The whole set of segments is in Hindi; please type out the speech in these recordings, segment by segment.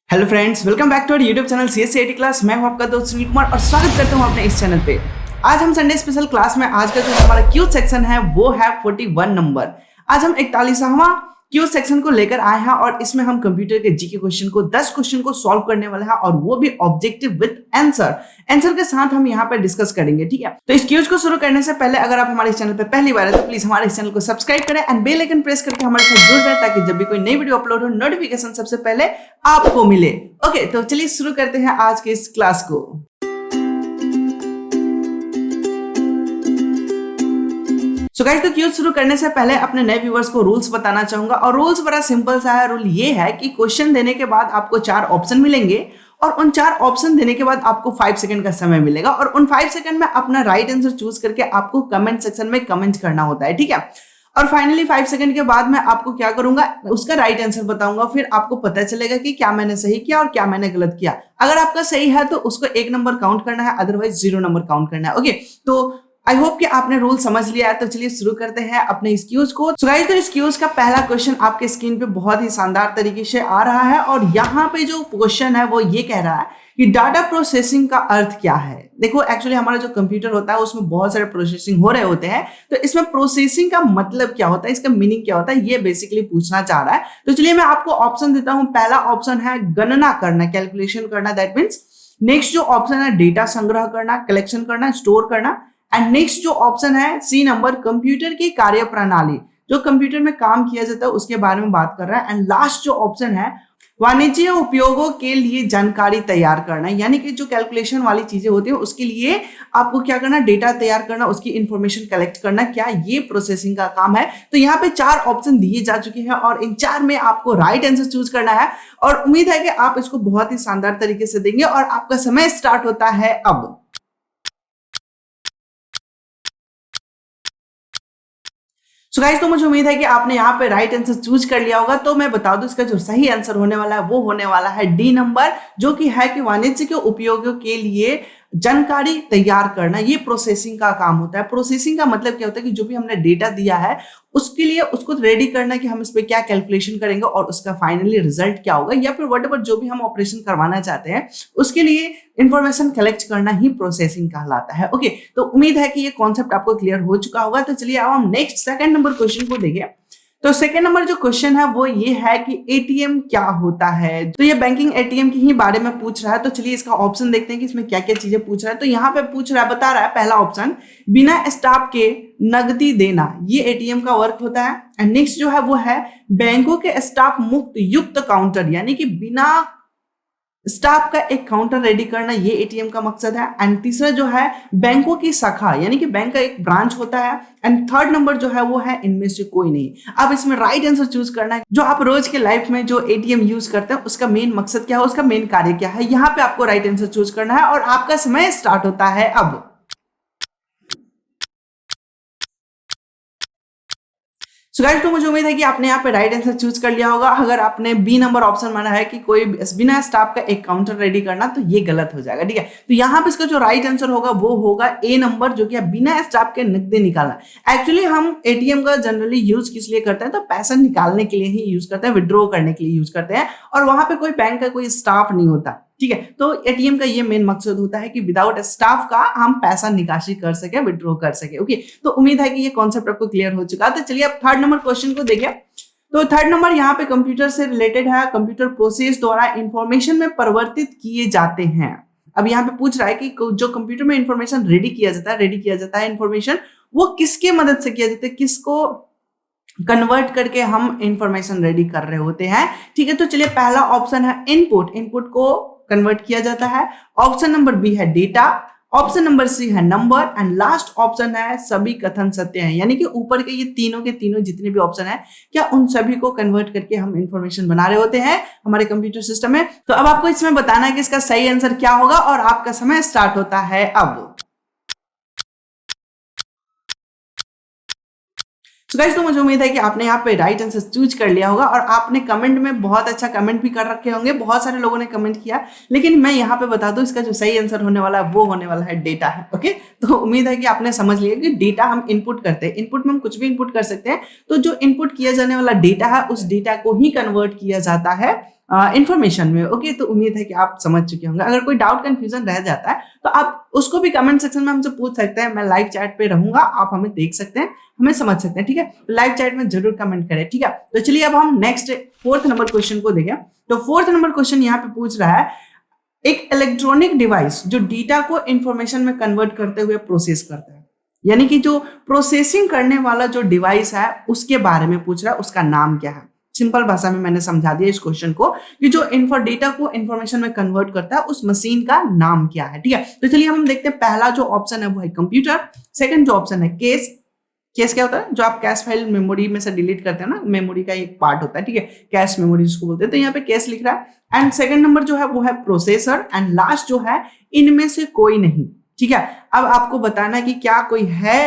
Hello friends, welcome back to our YouTube channel CSCIT class. मैं हूं आपका दोस्त सुनील कुमार और स्वागत करता हूं अपने इस चैनल पे। आज हम संडे स्पेशल क्लास में आज का जो हमारा क्यूज सेक्शन है वो है 41 नंबर। आज हम 41वां क्यूज सेक्शन को लेकर आए हैं और इसमें हम कंप्यूटर के जीके क्वेश्चन को 10 क्वेश्चन को सॉल्व करने वाले हैं और वो भी ऑब्जेक्टिव विद आंसर के साथ हम यहाँ पे डिस्कस करेंगे। ठीक है, तो इस क्यूज को शुरू करने से पहले अगर आप हमारे चैनल पे पहली बार है तो प्लीज हमारे चैनल को सब्सक्राइब करें एंड बेल आइकन प्रेस करके हमारे साथ जुड़ जाए ताकि जब भी कोई नई वीडियो अपलोड हो नोटिफिकेशन सबसे पहले आपको मिले। ओके, तो चलिए शुरू करते हैं आज के इस क्लास को। सो गाइस, तो क्यूज शुरू करने से पहले अपने नए व्यूअर्स को रूल्स बताना चाहूंगा और रूल्स बड़ा सिंपल सा है। रूल ये है कि क्वेश्चन देने के बाद आपको 4 ऑप्शन मिलेंगे और उन 4 ऑप्शन देने के बाद आपको 5 सेकंड का समय मिलेगा और उन 5 सेकंड में अपना राइट आंसर चूज करके आपको कमेंट सेक्शन में कमेंट करना होता है। ठीक है, और फाइनली 5 सेकंड के बाद मैं आपको क्या करूंगा, उसका राइट आंसर बताऊंगा। फिर आपको पता चलेगा कि क्या मैंने सही किया और क्या मैंने गलत किया। अगर आपका सही है तो उसको 1 नंबर काउंट करना है, अदरवाइज 0 नंबर काउंट करना है। ओके, तो आई होप कि आपने रूल समझ लिया है। तो चलिए शुरू करते हैं अपने इस क्यूज को। सो गाइस, तो इस क्यूज का पहला क्वेश्चन आपके स्क्रीन पे बहुत ही शानदार तरीके से आ रहा है और यहाँ पे जो क्वेश्चन है वो ये कह रहा है कि डाटा प्रोसेसिंग का अर्थ क्या है। देखो, एक्चुअली हमारा जो कंप्यूटर होता है उसमें बहुत सारे प्रोसेसिंग हो रहे होते हैं, तो इसमें प्रोसेसिंग का मतलब क्या होता है, इसका मीनिंग क्या होता है, ये बेसिकली पूछना चाह रहा है। तो चलिए मैं आपको ऑप्शन देता हूं। पहला ऑप्शन है गणना करना, कैलकुलेशन करना, दैट मीन्स। नेक्स्ट जो ऑप्शन है डेटा संग्रह करना, कलेक्शन करना, स्टोर करना। एंड नेक्स्ट जो ऑप्शन है सी नंबर, कंप्यूटर की कार्य प्रणाली, जो कंप्यूटर में काम किया जाता है उसके बारे में बात कर रहा है। एंड लास्ट जो ऑप्शन है वाणिज्यिक उपयोगों के लिए जानकारी तैयार करना, यानी कि जो कैलकुलेशन वाली चीजें होती है उसके लिए आपको क्या करना, डेटा तैयार करना, उसकी इंफॉर्मेशन कलेक्ट करना, क्या ये प्रोसेसिंग का काम है। तो यहाँ पे 4 ऑप्शन दिए जा चुके हैं और इन 4 में आपको राइट आंसर चूज करना है और उम्मीद है कि आप इसको बहुत ही शानदार तरीके से देंगे और आपका समय स्टार्ट होता है अब। सो गाइस, तो मुझे उम्मीद है कि आपने यहाँ पे राइट आंसर चूज कर लिया होगा। तो मैं बता दूं इसका जो सही आंसर होने वाला है वो होने वाला है डी नंबर, जो कि है कि वाणिज्यिक उपयोगों के लिए जानकारी तैयार करना। ये प्रोसेसिंग का काम होता है। प्रोसेसिंग का मतलब क्या होता है कि जो भी हमने डेटा दिया है उसके लिए उसको रेडी करना कि हम इस पे क्या कैलकुलेशन करेंगे और उसका फाइनली रिजल्ट क्या होगा, या फिर व्हाटएवर जो भी हम ऑपरेशन करवाना चाहते हैं उसके लिए इंफॉर्मेशन कलेक्ट करना ही प्रोसेसिंग कहलाता है। ओके, तो उम्मीद है कि ये कॉन्सेप्ट आपको क्लियर हो चुका होगा। तो चलिए अब हम नेक्स्ट सेकंड नंबर क्वेश्चन को देखें। तो सेकंड नंबर जो क्वेश्चन है वो ये है कि एटीएम क्या होता है। तो ये बैंकिंग एटीएम के ही बारे में पूछ रहा है। तो चलिए इसका ऑप्शन देखते हैं कि इसमें क्या क्या चीजें पूछ रहा है। तो यहाँ पे पूछ रहा है, बता रहा है पहला ऑप्शन, बिना स्टाफ के नगदी देना, ये एटीएम का वर्क होता है। एंड नेक्स्ट जो है वो है बैंकों के स्टाफ मुक्त युक्त काउंटर, यानी कि बिना स्टाफ का एक काउंटर रेडी करना, ये एटीएम का मकसद है। एंड तीसरा जो है बैंकों की शाखा, यानी कि बैंक का एक ब्रांच होता है। एंड थर्ड नंबर जो है वो है इनमें से कोई नहीं। अब इसमें राइट आंसर चूज करना है। जो आप रोज के लाइफ में जो एटीएम यूज करते हैं उसका मेन मकसद क्या है, उसका मेन कार्य क्या है, यहाँ पे आपको राइट आंसर चूज करना है और आपका समय स्टार्ट होता है अब। सो गाइस, तो मुझे उम्मीद है कि आपने यहाँ पे राइट आंसर चूज कर लिया होगा। अगर आपने बी नंबर ऑप्शन माना है कि कोई बिना स्टाफ का एक काउंटर रेडी करना, तो ये गलत हो जाएगा। ठीक है, तो यहाँ पे इसका जो राइट आंसर होगा वो होगा ए नंबर, जो कि बिना स्टाफ के नकदी निकालना। एक्चुअली हम एटीएम का जनरली यूज किस लिए करते हैं, तो पैसा निकालने के लिए ही यूज करते हैं, विड्रॉ करने के लिए यूज करते हैं और वहां पे कोई बैंक का कोई स्टाफ नहीं होता। ठीक है, तो एटीएम का ये मेन मकसद होता है कि विदाउट स्टाफ का हम पैसा निकासी कर सके, विड्रॉ कर सके। ओके, तो उम्मीद है कि ये कॉन्सेप्ट आपको क्लियर हो चुका है। तो चलिए अब थर्ड नंबर क्वेश्चन को देखिए। तो थर्ड नंबर यहाँ पे कंप्यूटर से रिलेटेड है। कंप्यूटर प्रोसेस द्वारा इंफॉर्मेशन में परिवर्तित किए जाते हैं। अब यहाँ पे पूछ रहा है कि जो कंप्यूटर में इंफॉर्मेशन रेडी किया जाता है इंफॉर्मेशन, वो किसके मदद से किया जाता है, किसको कन्वर्ट करके हम इंफॉर्मेशन रेडी कर रहे होते हैं। ठीक है, तो चलिए पहला ऑप्शन है इनपुट को कन्वर्ट किया जाता है। ऑप्शन नंबर बी है डेटा, ऑप्शन नंबर सी है नंबर एंड लास्ट ऑप्शन है सभी कथन सत्य हैं, यानी कि ऊपर के ये तीनों के तीनों जितने भी ऑप्शन है, क्या उन सभी को कन्वर्ट करके हम इंफॉर्मेशन बना रहे होते हैं हमारे कंप्यूटर सिस्टम में। तो अब आपको इसमें बताना है कि इसका सही आंसर क्या होगा और आपका समय स्टार्ट होता है अब। सो गाइस, तो मुझे उम्मीद है कि आपने यहाँ पे राइट आंसर चूज कर लिया होगा और आपने कमेंट में बहुत अच्छा कमेंट भी कर रखे होंगे। बहुत सारे लोगों ने कमेंट किया, लेकिन मैं यहाँ पे बता दूं इसका जो सही आंसर होने वाला है वो होने वाला है डेटा है। ओके, तो उम्मीद है कि आपने समझ लिया कि डेटा हम इनपुट करते हैं। इनपुट में हम कुछ भी इनपुट कर सकते हैं, तो जो इनपुट किया जाने वाला डेटा है उस डेटा को ही कन्वर्ट किया जाता है इंफॉर्मेशन में। ओके, तो उम्मीद है कि आप समझ चुके होंगे। अगर कोई डाउट कंफ्यूजन रह जाता है तो आप उसको भी कमेंट सेक्शन में हमसे पूछ सकते हैं। मैं लाइव चैट पे रहूंगा, आप हमें देख सकते हैं, हमें समझ सकते हैं। ठीक है, लाइव चैट में जरूर कमेंट करें। ठीक है, तो चलिए अब हम नेक्स्ट 4th नंबर क्वेश्चन को देखें। तो 4th नंबर क्वेश्चन यहाँ पे पूछ रहा है, एक इलेक्ट्रॉनिक डिवाइस जो डेटा को इंफॉर्मेशन में कन्वर्ट करते हुए प्रोसेस करता है, यानी कि जो प्रोसेसिंग करने वाला जो डिवाइस है उसके बारे में पूछ रहा है, उसका नाम क्या है। सिंपल भाषा में मैंने समझा दिया इस क्वेश्चन को कि जो डेटा को इंफॉर्मेशन में कन्वर्ट करता है उस मशीन का नाम क्या है। ठीक है, तो चलिए हम देखते हैं। पहला जो ऑप्शन है वो है कंप्यूटर। सेकंड जो ऑप्शन है केस। केस क्या होता है? जो आप कैश फाइल मेमोरी में से डिलीट करते हैं ना, मेमोरी का एक पार्ट होता है। ठीक है, कैश मेमोरी जिसको बोलते हैं, तो यहाँ पे केस लिख रहा है। एंड सेकंड नंबर जो है वो है प्रोसेसर। एंड लास्ट जो है इनमें से कोई नहीं। ठीक है, अब आपको बताना है कि क्या कोई है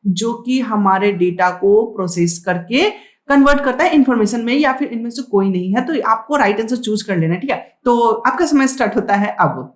जो कि हमारे डेटा को प्रोसेस करके कन्वर्ट करता है इंफॉर्मेशन में, या फिर इनमें से कोई नहीं है। तो आपको राइट आंसर चूज कर लेना है। ठीक है, तो आपका समय स्टार्ट होता है अब।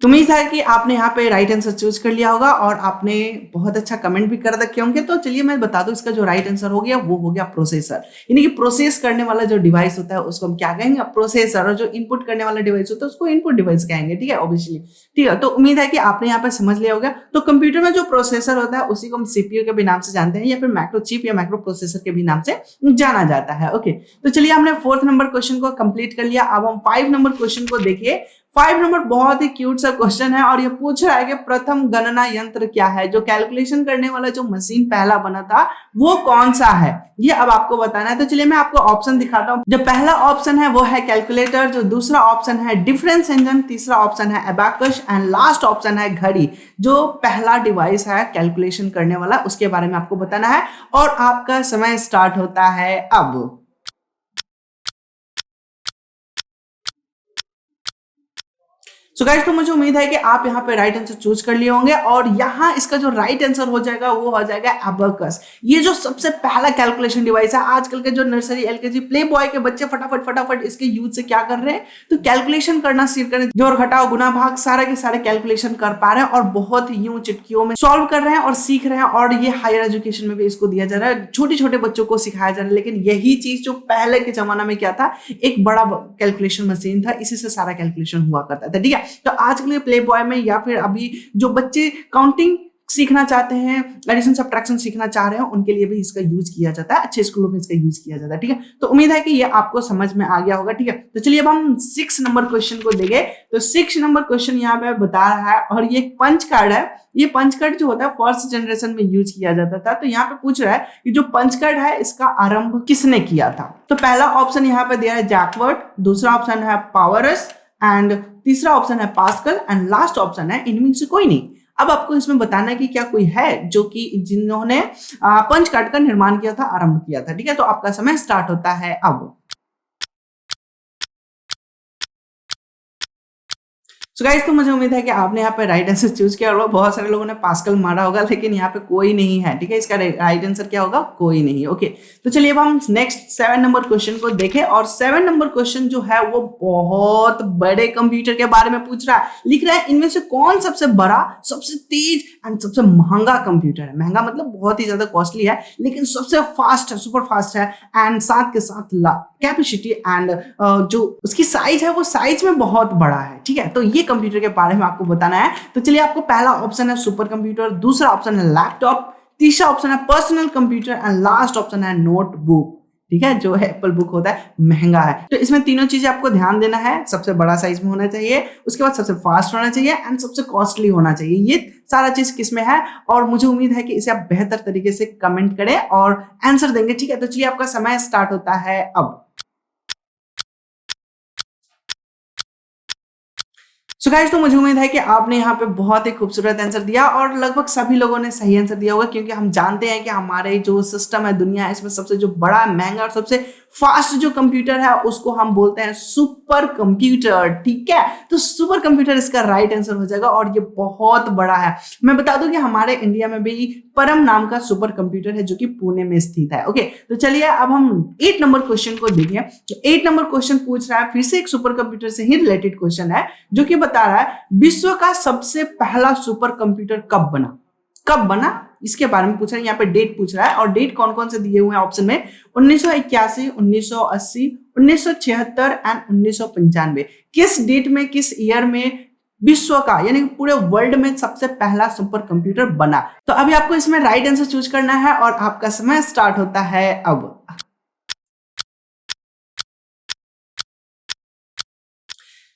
उम्मीद है कि आपने यहाँ पे राइट आंसर चूज कर लिया होगा और आपने बहुत अच्छा कमेंट भी कर रखे होंगे। तो चलिए मैं बता दूं, इसका जो राइट आंसर हो गया वो हो गया प्रोसेसर। यानी कि प्रोसेस करने वाला जो डिवाइस होता है उसको हम क्या कहेंगे? प्रोसेसर। और जो इनपुट करने वाला डिवाइस होता है उसको इनपुट डिवाइस कहेंगे। ठीक है, ऑब्वियसली। ठीक है, तो उम्मीद है कि आपने यहाँ पे समझ लिया होगा। तो कंप्यूटर में जो प्रोसेसर होता है उसी को हम सीपीयू के भी नाम से जानते हैं, या फिर माइक्रो चिप या माइक्रो प्रोसेसर के भी नाम से जाना जाता है। ओके, तो चलिए हमने 4th नंबर क्वेश्चन को कंप्लीट कर लिया। अब हम 5 नंबर क्वेश्चन को देखिए। 5 नंबर बहुत ही क्यूट सा क्वेश्चन है और ये पूछ रहा है कि प्रथम गणना यंत्र क्या है? जो कैलकुलेशन करने वाला जो मशीन पहला बना था वो कौन सा है, ये अब आपको बताना है। तो चलिए मैं आपको ऑप्शन दिखाता हूँ। जो पहला ऑप्शन है वो है कैलकुलेटर, जो दूसरा ऑप्शन है डिफरेंस इंजन, तीसरा ऑप्शन है अबाकस एंड लास्ट ऑप्शन है घड़ी। जो पहला डिवाइस है कैलकुलेशन करने वाला उसके बारे में आपको बताना है और आपका समय स्टार्ट होता है अब। सो गाइस, तो मुझे उम्मीद है कि आप यहाँ पे राइट आंसर चूज कर लिए होंगे और यहाँ इसका जो राइट आंसर हो जाएगा वो हो जाएगा अबकस। ये जो सबसे पहला कैलकुलेशन डिवाइस है, आजकल के जो नर्सरी एलकेजी प्ले बॉय के बच्चे फटाफट फटाफट इसके यूज से क्या कर रहे हैं, तो कैलकुलेशन करना सीख कर जोड़ घटाओ गुना भाग सारे के सारे कैलकुलेशन कर पा रहे हैं और बहुत ही यूं चुटकियों में सॉल्व कर रहे हैं और सीख रहे हैं। और ये हायर एजुकेशन में भी इसको दिया जा रहा है, छोटे छोटे बच्चों को सिखाया जा रहा है। लेकिन यही चीज जो पहले के जमाना में क्या था, एक बड़ा कैलकुलेशन मशीन था, इसी से सारा कैलकुलेशन हुआ करता था। ठीक है, तो आजकल के प्ले बॉय में या फिर अभी जो बच्चे काउंटिंग सीखना चाहते हैं, एडिशन सब्ट्रैक्शन सीखना चाह रहे हैं, उनके लिए भी इसका यूज किया जाता है। अच्छे स्कूलों में इसका यूज किया जाता है। ठीक है, तो उम्मीद है कि ये आपको समझ में आ गया होगा। ठीक है, तो चलिए अब हम 6 नंबर क्वेश्चन को देखें। तो 6 नंबर क्वेश्चन यहाँ पे बता रहा है और ये पंच कार्ड है। ये पंच कार्ड जो होता है फर्स्ट जनरेशन में यूज किया जाता था। तो यहाँ पे पूछ रहा है कि जो पंच कार्ड है इसका आरंभ किसने किया था? तो पहला ऑप्शन यहाँ पे दिया है जैकवर्थ, दूसरा ऑप्शन है पावरस एंड तीसरा ऑप्शन है पास्कल एंड लास्ट ऑप्शन है इनमें से कोई नहीं। अब आपको इसमें बताना है कि क्या कोई है जो कि जिन्होंने पंच कार्ड का निर्माण किया था, आरंभ किया था। ठीक है, तो आपका समय स्टार्ट होता है अब। सो गाइस, तो मुझे उम्मीद है कि आपने यहाँ पे राइट आंसर चूज किया होगा। बहुत सारे लोगों ने पास्कल मारा होगा लेकिन यहाँ पे कोई नहीं है। ठीक है, इसका राइट आंसर क्या होगा? कोई नहीं। ओके, तो चलिए अब हम नेक्स्ट 7 नंबर क्वेश्चन को देखें। और 7 नंबर क्वेश्चन जो है वो बहुत बड़े कंप्यूटर के बारे में पूछ रहा है। लिख रहा है इनमें से कौन सबसे बड़ा, सबसे तेज एंड सबसे महंगा कंप्यूटर है? महंगा मतलब बहुत ही ज्यादा कॉस्टली है, लेकिन सबसे फास्ट है, सुपर फास्ट है एंड साथ के साथ कैपेसिटी एंड जो उसकी साइज है वो साइज में बहुत बड़ा है। ठीक है, तो ये कंप्यूटर के बारे में आपको बताना है। तो चलिए, आपको पहला ऑप्शन है सुपर कंप्यूटर, दूसरा ऑप्शन है लैपटॉप, तीसरा ऑप्शन है personal computer and last option है नोटबुक। ठीक है, जो एप्पल बुक होता है महंगा है। तो इसमें तीनों चीजें आपको ध्यान देना है। सबसे बड़ा साइज में होना चाहिए, उसके बाद सबसे फास्ट होना चाहिए एंड सबसे कॉस्टली होना चाहिए। ये सारा चीज किसमें है और मुझे उम्मीद है कि इसे आप बेहतर तरीके से कमेंट करें और आंसर देंगे। ठीक है, तो चलिए आपका समय स्टार्ट होता है अब। सो गाइस, तो मुझे उम्मीद है कि आपने यहाँ पे बहुत ही खूबसूरत आंसर दिया और लगभग सभी लोगों ने सही आंसर दिया होगा, क्योंकि हम जानते हैं कि हमारे जो सिस्टम है दुनिया है, इसमें सबसे जो बड़ा, महंगा और सबसे फास्ट जो कंप्यूटर है उसको हम बोलते हैं सुपर कंप्यूटर। ठीक है, तो सुपर कंप्यूटर इसका राइट आंसर हो जाएगा और ये बहुत बड़ा है। मैं बता दूं कि हमारे इंडिया में भी परम नाम का सुपर कंप्यूटर है जो कि पुणे में स्थित है। ओके, तो चलिए अब हम 8 नंबर क्वेश्चन को देखें। तो 8 नंबर क्वेश्चन पूछ रहा है, फिर से एक सुपर कंप्यूटर से ही रिलेटेड क्वेश्चन है, जो कि बता रहा है विश्व का सबसे पहला सुपर कंप्यूटर कब बना? कब बना इसके बारे में पूछ रहा है। यहाँ पे डेट पूछ रहा है और डेट कौन कौन से दिए हुए हैं ऑप्शन में 1981, 1980, 1976 एंड 1995। किस डेट में, किस ईयर में विश्व का यानी कि पूरे वर्ल्ड में सबसे पहला सुपर कंप्यूटर बना। तो अभी आपको इसमें राइट आंसर चूज करना है और आपका समय स्टार्ट होता है अब।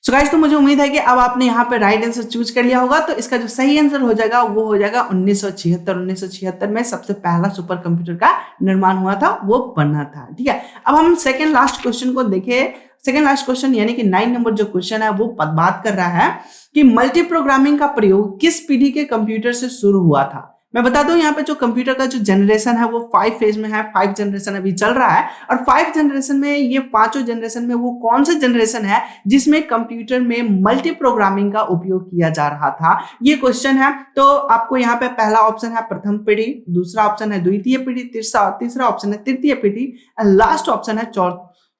सो गाइस, तो मुझे उम्मीद है कि अब आपने यहाँ पे राइट आंसर चूज कर लिया होगा। तो इसका जो सही आंसर हो जाएगा वो हो जाएगा 1976। 1976 में सबसे पहला सुपर कंप्यूटर का निर्माण हुआ था, वो बना था। ठीक है, अब हम सेकेंड लास्ट क्वेश्चन को देखें। सेकेंड लास्ट क्वेश्चन यानी कि 9 नंबर जो क्वेश्चन है वो बात कर रहा है कि मल्टी प्रोग्रामिंग का प्रयोग किस पीढ़ी के कंप्यूटर से शुरू हुआ था। मैं बता दूं यहाँ पे जो कंप्यूटर का जो जनरेशन है वो 5 फेज में है। 5 जनरेशन अभी चल रहा है और 5 जनरेशन में ये पांचों जनरेशन में वो कौन सा जनरेशन है जिसमें कंप्यूटर में मल्टी प्रोग्रामिंग का उपयोग किया जा रहा था, ये क्वेश्चन है। तो आपको यहाँ पे पहला ऑप्शन है प्रथम पीढ़ी, दूसरा ऑप्शन है द्वितीय पीढ़ी, तीसरा ऑप्शन है तृतीय पीढ़ी एंड लास्ट ऑप्शन है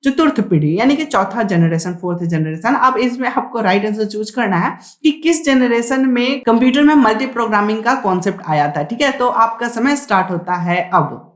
चतुर्थ पीढ़ी यानी कि चौथा जनरेशन, फोर्थ जनरेशन। अब इसमें आपको राइट आंसर चूज करना है कि किस जनरेशन में कंप्यूटर में मल्टी प्रोग्रामिंग का कॉन्सेप्ट आया था। ठीक है, तो आपका समय स्टार्ट होता है अब।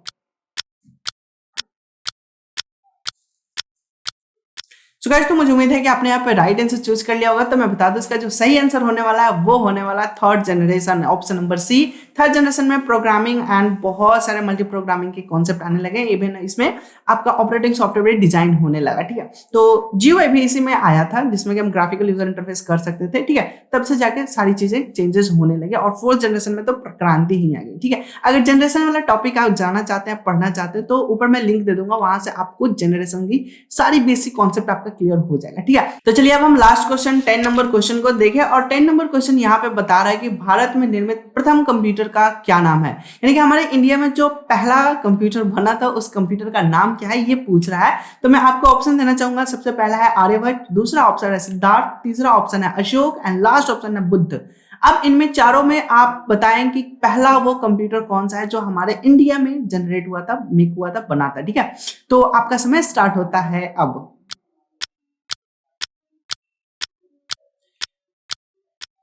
सो गाइस, तो मुझे उम्मीद है कि आपने यहाँ पे राइट आंसर चूज कर लिया होगा। तो मैं बता दूं इसका जो सही आंसर होने वाला है वो होने वाला है third generation, option number C. Third generation में प्रोग्रामिंग एंड बहुत सारे मल्टी प्रोग्रामिंग के कॉन्सेप्ट आने लगे। इवन इसमें आपका ऑपरेटिंग सॉफ्टवेयर डिजाइन होने लगा। ठीक है, तो GUI भी इसी में आया था जिसमें कि हम ग्राफिकल यूजर इंटरफेस कर सकते थे। ठीक है, तब से जाके सारी चीजें चेंजेस होने लगे और फोर्थ जनरेशन में तो क्रांति ही आ गई। ठीक है, अगर जनरेशन वाला टॉपिक आप जानना चाहते हैं, पढ़ना चाहते हैं, तो ऊपर मैं लिंक दे दूंगा, वहां से आपको जनरेशन की सारी बेसिक कॉन्सेप्ट आपका क्लियर हो जाएगा। ठीक है, तो चलिए अब हम लास्ट क्वेश्चन 10 नंबर क्वेश्चन को देखें और 10 नंबर क्वेश्चन यहाँ पे बता रहा है कि भारत में निर्मित प्रथम कंप्यूटर का क्या नाम है। यानी कि हमारे इंडिया में जो पहला कंप्यूटर बना था उस कंप्यूटर का नाम क्या है ये पूछ रहा है। तो मैं आपको ऑप्शन देना चाहूंगा। सबसे पहला है आर्यभट्ट, दूसरा ऑप्शन है सिद्धार्थ, तीसरा ऑप्शन है अशोक एंड लास्ट ऑप्शन है बुद्ध। अब इनमें चारों में आप बताएं कि पहला वो कंप्यूटर कौन सा है जो हमारे इंडिया में जनरेट हुआ था, मेक हुआ था, बना था। ठीक है, तो आपका समय स्टार्ट होता है अब।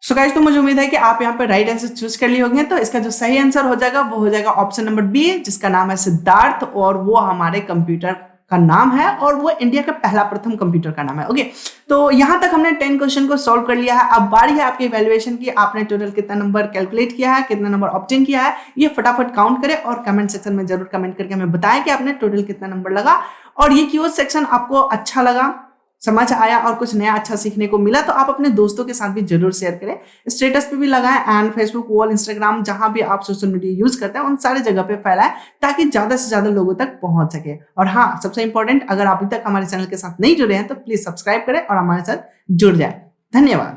सो गाइस, तो मुझे उम्मीद है कि आप यहाँ पे राइट आंसर चूज कर लिए होंगे। तो इसका जो सही आंसर हो जाएगा वो हो जाएगा ऑप्शन नंबर बी, जिसका नाम है सिद्धार्थ और वो हमारे कंप्यूटर का नाम है और वो इंडिया का पहला प्रथम कंप्यूटर का नाम है। ओके, तो यहां तक हमने 10 क्वेश्चन को सॉल्व कर लिया है। अब बारी है आपकी इवैल्यूएशन की। आपने टोटल कितना नंबर कैलकुलेट किया है, कितना नंबर ऑब्टेन किया है, ये फटाफट काउंट करें और कमेंट सेक्शन में जरूर कमेंट करके हमें बताएं कि आपने टोटल कितना नंबर लगा। और ये क्यूज सेक्शन आपको अच्छा लगा, समझ आया और कुछ नया अच्छा सीखने को मिला तो आप अपने दोस्तों के साथ भी जरूर शेयर करें, स्टेटस पे भी लगाएं एंड फेसबुक, वॉल, इंस्टाग्राम, जहां भी आप सोशल मीडिया यूज करते हैं उन सारे जगह पे फैलाएं ताकि ज्यादा से ज्यादा लोगों तक पहुंच सके। और हाँ, सबसे इंपॉर्टेंट, अगर अभी तक हमारे चैनल के साथ नहीं जुड़े हैं तो प्लीज सब्सक्राइब करें और हमारे साथ जुड़ जाए। धन्यवाद।